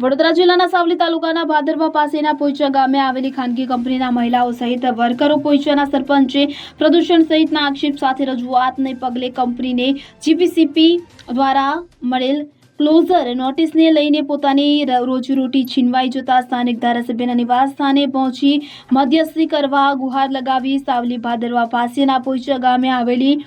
વડોદરા જિલ્લાના સાવલી તાલુકાના ભાદરવા પાસેના પોઈચા ગામે આવેલી ખાનગી કંપનીના મહિલાઓ સહિત વર્કરો પોઈચાના સરપંચે પ્રદૂષણ સહિતના આક્ષેપ સાથે રજૂઆતને પગલે કંપનીને જીપીસીપી દ્વારા મળેલ ક્લોઝર નોટિસને લઈને પોતાની રોજીરોટી છીનવાઈ જતા સ્થાનિક ધારાસભ્યના નિવાસ સ્થાને પહોંચી મધ્યસ્થી કરવા ગુહાર લગાવી સાવલી ભાદરવા પાસેના પોઈચા ગામે આવેલી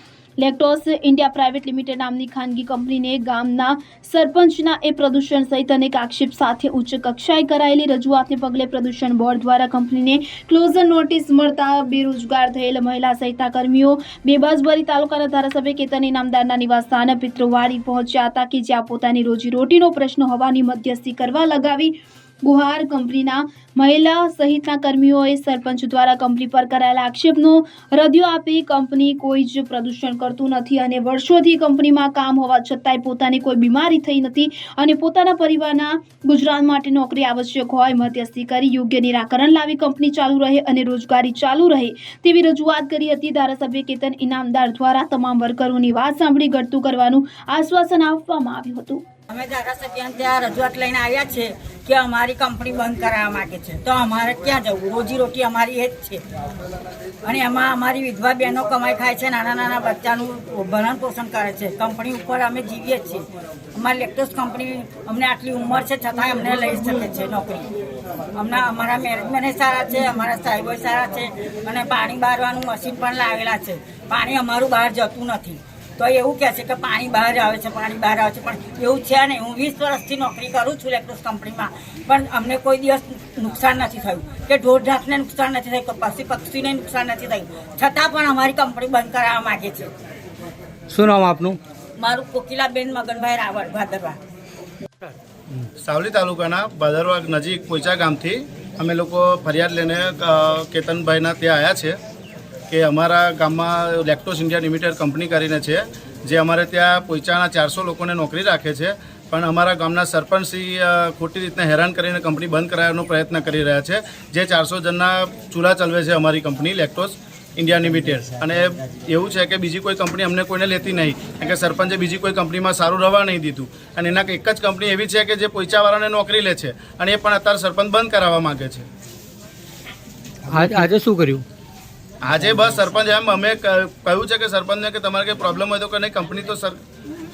લેક્ટોસ ઇન્ડિયા પ્રાઇવેટ લિમિટેડ નામની ખાનગી કંપનીને ગામના સરપંચના એ પ્રદૂષણ સહિત અનેક આક્ષેપ સાથે ઉચ્ચ કક્ષાએ કરાયેલી રજૂઆતને પગલે પ્રદૂષણ બોર્ડ દ્વારા કંપનીને ક્લોઝર નોટિસ મળતા બેરોજગાર થયેલ મહિલા સહિતના કર્મીઓ બેબસભરી તાલુકાના ધારાસભ્ય કેતન ઇનામદારના નિવાસસ્થાન પિત્રોવાડી પહોંચ્યા હતા કે જ્યાં પોતાની રોજીરોટીનો પ્રશ્ન હોવાની મધ્યસ્થી કરવા લગાવી ગુહાર કંપનીના મહિલા સહિતના કર્મીઓએ સરપંચ દ્વારા કંપની પર કરાયેલા આક્ષેપનો રદિયો આપી કંપની કોઈ જ પ્રદૂષણ કરતું નથી અને વર્ષોથી કંપનીમાં કામ હોવા છતાંય પોતાની કોઈ બીમારી થઈ નથી અને પોતાના પરિવારના ગુજરાત માટે નોકરી આવશ્યક હોય મધ્યસ્થી કરી યોગ્ય નિરાકરણ લાવી કંપની ચાલુ રહે અને રોજગારી ચાલુ રહે તેવી રજૂઆત કરી હતી। ધારાસભ્ય કેતન ઇનામદાર દ્વારા તમામ વર્કરોની વાત સાંભળી ઘટતું કરવાનું આશ્વાસન આપવામાં આવ્યું હતું। અમે ધારાસભ્યને ત્યાં રજૂઆત લઈને આવ્યા છે કે અમારી કંપની બંધ કરાવવા માંગે છે તો અમારે ક્યાં જવું? રોજીરોટી અમારી એ જ છે અને એમાં અમારી વિધવા બહેનો કમાઈ ખાય છે, નાના નાના બચ્ચાનું ભરણ પોષણ કરે છે, કંપની ઉપર અમે જીવીએ છીએ। અમારી લેક્ટોસ કંપની અમને આટલી ઉંમર છે છતાંય અમને લઈ શકે છે નોકરી। અમારા મેનેજમેન્ટ સારા છે, અમારા સાહેબો સારા છે અને પાણી બારવાનું મશીન પણ લાવેલા છે। પાણી અમારું બહાર જતું નથી તો એવું કહે છે કે પાણી બહાર આવે છે, પાણી બહાર આવે છે, પણ એવું છે નહીં। હું 20 વર્ષથી નોકરી કરું છું લેક્ટોસ કંપનીમાં, પણ અમને કોઈ દિવસ નુકસાન નથી થયું કે ઢોર ઢાંખને નુકસાન નથી થયું, કે પશુ પક્ષીને નુકસાન નથી થયું, છતાં પણ અમારી કંપની બંધ કરાવવા માંગે છે। શું નામ આપનું? મારું કોકિલાબેન મગનભાઈ રાવળ, ભાદરવા। સાવલી તાલુકાના ભાદરવા નજીક પોઈચા ગામથી અમે લોકો ફરિયાદ લઈને કેતનભાઈના ત્યાં આવ્યા છે કે અમારા ગામમાં લેક્ટોસ ઇન્ડિયા લિમિટેડ કંપની કરીને છે જે અમારે ત્યાં પોઈચાના 400 લોકોને નોકરી રાખે છે, પણ અમારા ગામના સરપંચશ્રી ખોટી રીતના હેરાન કરીને કંપની બંધ કરાવવાનો પ્રયત્ન કરી રહ્યા છે। જે 400 જણના ચૂલા ચલાવે છે અમારી કંપની લેક્ટોસ ઇન્ડિયા લિમિટેડ, અને એવું છે કે બીજી કોઈ કંપની અમને કોઈને લેતી નહીં કારણ કે સરપંચે બીજી કોઈ કંપનીમાં સારું રહેવા નહીં દીધું અને એના એક જ કંપની એવી છે કે જે પોઈચાવાળાને નોકરી લે છે અને એ પણ અત્યારે સરપંચ બંધ કરાવવા માગે છે। આજે શું કર્યું? આજે બસ સરપંચ એમ અમે કહ્યું છે કે સરપંચને કે તમારે કંઈ પ્રોબ્લેમ હોય તો કે નહીં કંપની તો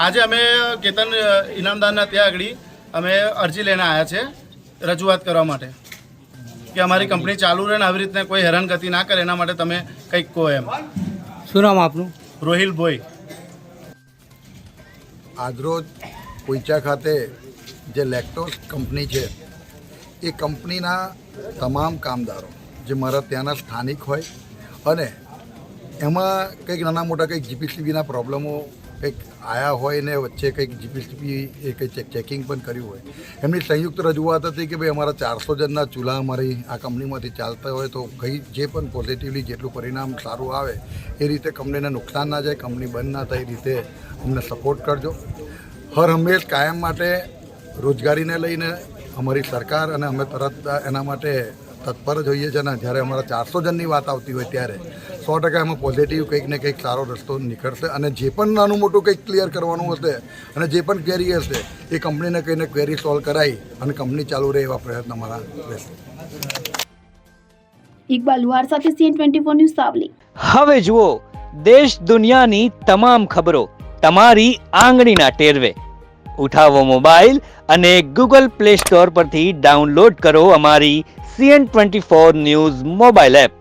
આજે અમે કેતન ઇનામદારના ત્યાં આગળ અમે અરજી લઈને આવ્યા છે રજૂઆત કરવા માટે કે અમારી કંપની ચાલુ રહે ને આવી રીતના કોઈ હેરાનગતિ ના કરે એના માટે તમે કંઈક કહો એમ। શું નામ આપનું? રોહિલભાઈ। આજરોજ પોઈચા ખાતે જે લેક્ટોસ કંપની છે એ કંપનીના તમામ કામદારો જે મારા ત્યાંના સ્થાનિક હોય અને એમાં કંઈક નાના મોટા કંઈક જીપીસીબીના પ્રોબ્લેમો કંઈક આવ્યા હોય ને વચ્ચે કંઈક જીપીસીબી એ કંઈક ચેકિંગ પણ કર્યું હોય, એમની સંયુક્ત રજૂઆત હતી કે ભાઈ અમારા 400 જણના ચૂલા અમારી આ કંપનીમાંથી ચાલતા હોય તો કંઈ જે પણ પોઝિટિવલી જેટલું પરિણામ સારું આવે એ રીતે કંપનીને નુકસાન ના જાય, કંપની બંધ ના થાય એ રીતે અમને સપોર્ટ કરજો। હર હંમેશ કાયમ માટે રોજગારીને લઈને અમારી સરકાર અને અમે તરત એના માટે તત્પર જ હોઈએ છીએ ને જ્યારે અમારા 400 જણની વાત આવતી હોય ત્યારે 100% એમાં પોઝિટિવ કંઈક ને કંઈક સારો રસ્તો નીકળશે અને જે પણ નાનું મોટું કંઈક ક્લિયર કરવાનું હશે અને જે પણ ક્વેરી હશે એ કંપનીને કહીને ક્વેરી સોલ્વ કરાવી અને કંપની ચાલુ રહે એવા પ્રયત્ન અમારા રહેશે। ઇકબાલ લુહાર સાથે CN24 ન્યૂઝ સાવલી। હવે જુઓ દેશ દુનિયાની તમામ ખબરો તમારી આંગળીના ટેરવે। ઉઠાવો મોબાઈલ અને Google Play Store પરથી ડાઉનલોડ કરો અમારી CN24 ન્યૂઝ મોબાઈલ એપ।